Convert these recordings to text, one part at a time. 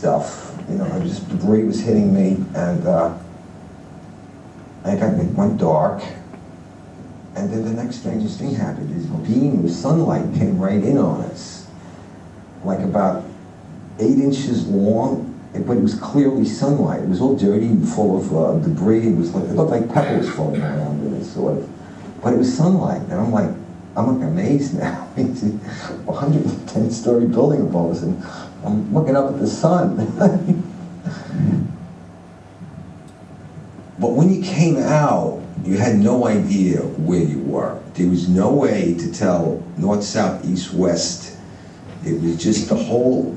stuff. You know, just debris was hitting me, and it went dark. And then the next strangest thing happened. This beam of sunlight came right in on us, like about 8 inches long, but it was clearly sunlight. It was all dirty and full of debris. It looked like pepper was floating around in it, sort of. But it was sunlight, and I'm like amazed now. It's a 110-story building above us, and I'm looking up at the sun. But when you came out, you had no idea where you were. There was no way to tell north, south, east, west. It was just the whole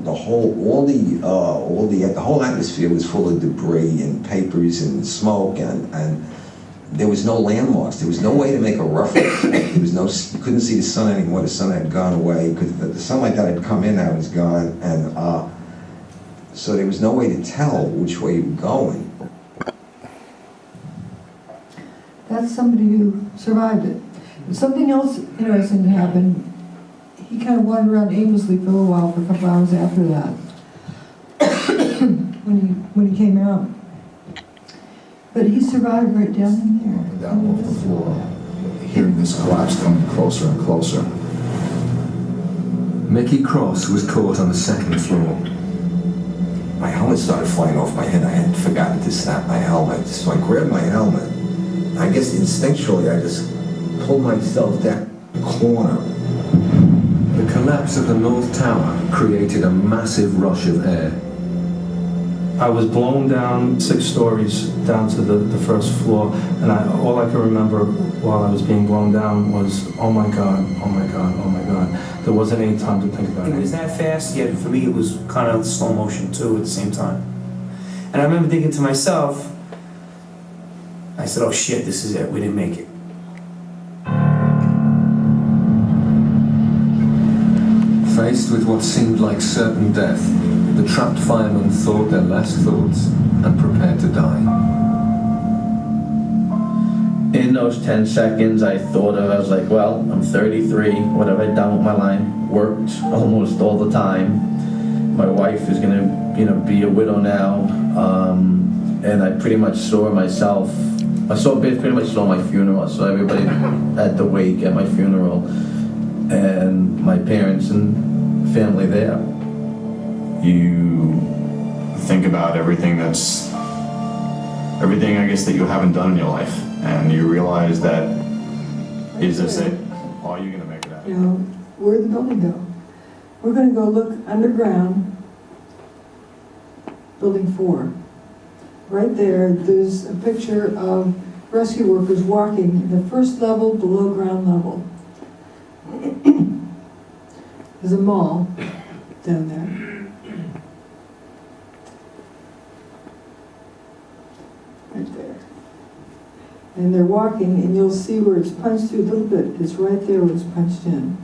atmosphere was full of debris and papers and smoke, and there was no landmarks. There was no way to make a reference. You couldn't see the sun anymore. The sun had gone away because the sunlight that had come in now was gone, and so there was no way to tell which way you were going. That's somebody who survived it. Something else interesting happened. He kind of wandered around aimlessly for a little while, for a couple hours after that, when he came out. But he survived right down in there. Down off the floor, hearing this collapse coming closer and closer. Mickey Cross was caught on the second floor. My helmet started flying off my head. I had forgotten to snap my helmet, so I grabbed my helmet. I guess instinctually I just pulled myself down the corner. The collapse of the North Tower created a massive rush of air. I was blown down 6 stories down to the first floor, and all I can remember while I was being blown down was, oh my God, oh my God, oh my God. There wasn't any time to think about it. It was that fast, yet for me it was kind of slow motion too at the same time. And I remember thinking to myself, I said, oh shit, this is it, we didn't make it. Faced with what seemed like certain death, the trapped firemen thought their last thoughts and prepared to die. In those 10 seconds, I was like, well, I'm 33, what have I done with my life? Worked almost all the time. My wife is gonna, be a widow now, and I pretty much saw myself. Pretty much saw my funeral. I saw everybody at the wake at my funeral, and my parents and family there. You think about everything I guess that you haven't done in your life, and you realize that, is this it? Are you gonna make it out? Where'd the building go? We're gonna go look underground, building 4. Right there's a picture of rescue workers walking the first level below ground level. There's a mall down there. Right there. And they're walking, and you'll see where it's punched through a little bit. It's right there where it's punched in.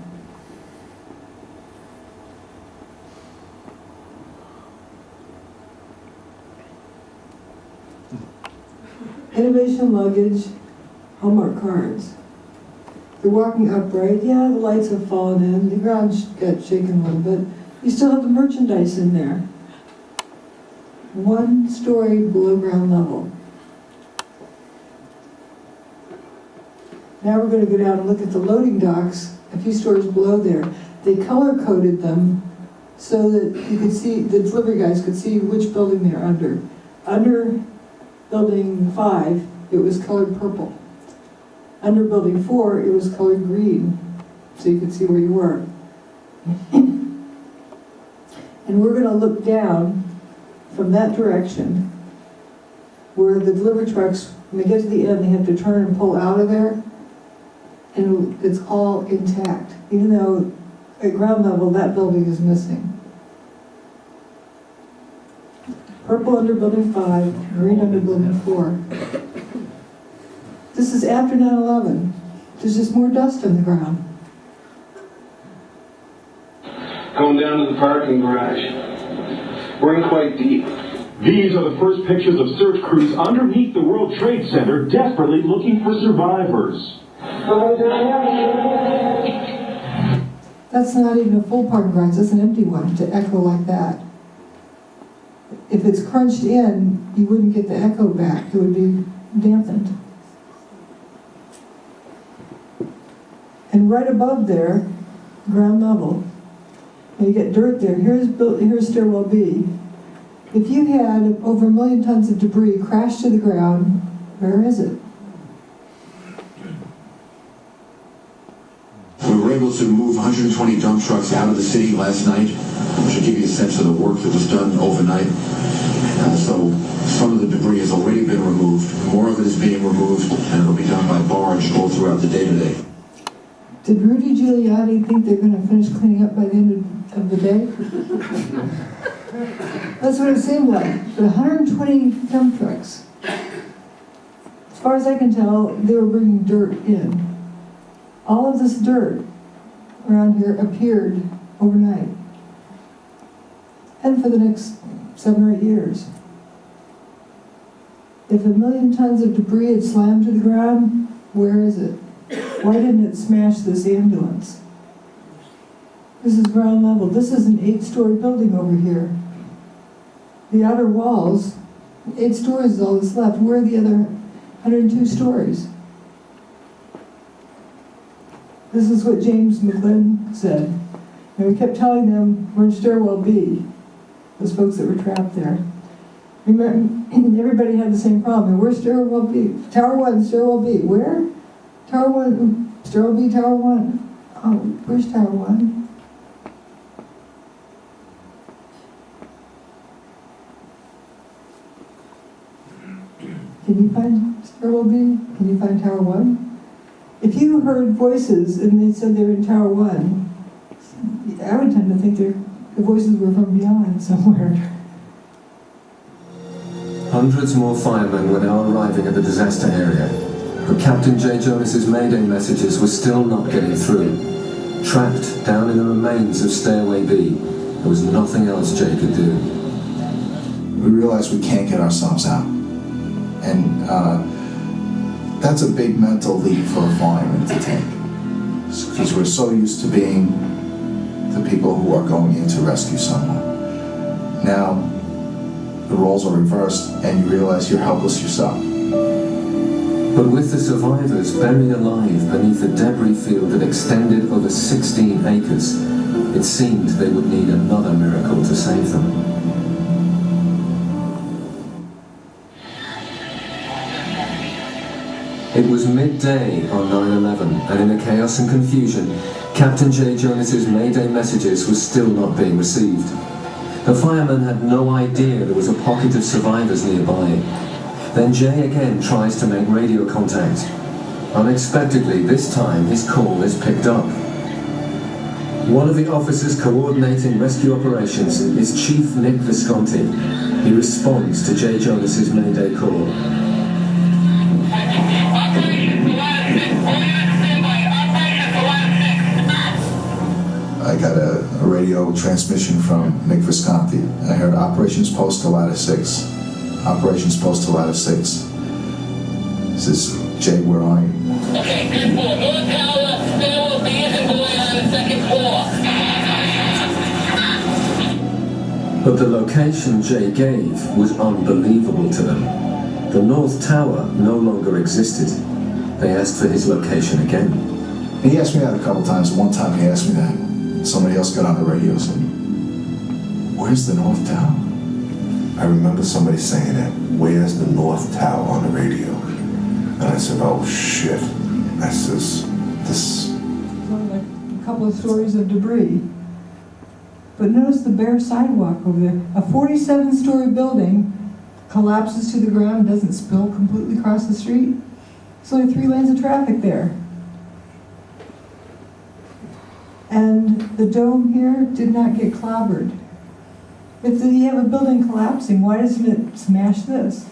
Innovation luggage, Hallmark cards. They're walking upright. Yeah, the lights have fallen in. The ground got shaken a little bit. You still have the merchandise in there. 1 story below ground level. Now we're going to go down and look at the loading docks a few stories below there. They color-coded them so that you could see, the delivery guys could see which building they're under. Under building 5, it was colored purple. Under building 4, it was colored green, so you could see where you were. And we're going to look down from that direction, where the delivery trucks, when they get to the end, they have to turn and pull out of there, and it's all intact, even though at ground level that building is missing. Purple under building 5, green under building 4. This is after 9/11. There's just more dust on the ground. Going down to the parking garage. We're in quite deep. These are the first pictures of search crews underneath the World Trade Center, desperately looking for survivors. That's not even a full parking garage, that's an empty one to echo like that. if it's crunched in, you wouldn't get the echo back. It would be dampened. And right above there, ground level, and you get dirt there. Here's stairwell B. If you had over 1 million tons of debris crash to the ground, where is it? We were able to move 120 dump trucks out of the city last night, which will give you a sense of the work that was done overnight. So some of the debris has already been removed. More of it is being removed, and it'll be done by barge all throughout the day today. Did Rudy Giuliani think they're going to finish cleaning up by the end of the day? That's what it seemed like. But 120 dump trucks. As far as I can tell, they were bringing dirt in. All of this dirt around here appeared overnight. And for the next 7 or 8 years. If 1 million tons of debris had slammed to the ground, where is it? Why didn't it smash this ambulance? This is ground level. This is an 8-story building over here. The outer walls, 8 stories is all that's left. Where are the other 102 stories? This is what James McGlynn said. And we kept telling them we're in stairwell B, those folks that were trapped there. Remember, everybody had the same problem. Where's stairwell B? Tower 1, stairwell B. Where? Tower 1, stairwell B, Tower 1. Oh, where's Tower 1? Can you find stairwell B? Can you find Tower 1? If you heard voices and they said they were in Tower 1, I would tend to think the voices were from beyond somewhere. Hundreds more firemen were now arriving at the disaster area, but Captain J. Jonas's Mayday messages were still not getting through. Trapped down in the remains of Stairway B, there was nothing else Jay could do. We realized we can't get ourselves out. And that's a big mental leap for a fireman to take. Because we're so used to being the people who are going in to rescue someone. Now, the roles are reversed and you realize you're helpless yourself. But with the survivors buried alive beneath a debris field that extended over 16 acres, it seemed they would need another miracle to save them. It was midday on 9/11, and in the chaos and confusion, Captain J. Jonas's Mayday messages were still not being received. The fireman had no idea there was a pocket of survivors nearby. Then Jay again tries to make radio contact. Unexpectedly, this time his call is picked up. One of the officers coordinating rescue operations is Chief Nick Visconti. He responds to J. Jonas's Mayday call. I got a radio transmission from Nick Visconti. I heard Operations Post to Ladder 6. Operations Post to Ladder 6. He says, Jay, where are you? Okay, 10-4. North Tower, stairwell B isn't going on the second floor. But the location Jay gave was unbelievable to them. The North Tower no longer existed. They asked for his location again. He asked me that a couple times. One time he asked me that. Somebody else got on the radio and said, where's the North Tower? I remember somebody saying that, where's the North Tower on the radio? And I said, oh shit. I says, this... Like a couple of stories of debris. But notice the bare sidewalk over there. A 47-story building collapses to the ground and doesn't spill completely across the street. There's only 3 lanes of traffic there. And the dome here did not get clobbered. If you have a building collapsing, why doesn't it smash this?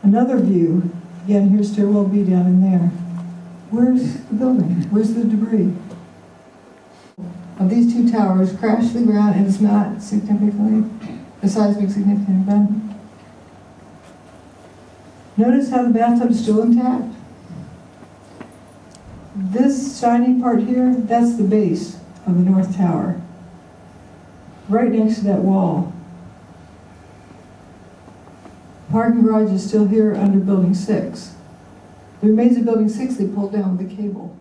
Another view, again, here's stairwell B down in there. Where's the building? Where's the debris? Of these 2 towers crashed to the ground and it's not significantly, the seismic significant event. Notice how the bathtub's still intact? This shiny part here, that's the base of the North Tower. Right next to that wall. Parking garage is still here under Building 6. The remains of Building 6 they pulled down with the cable.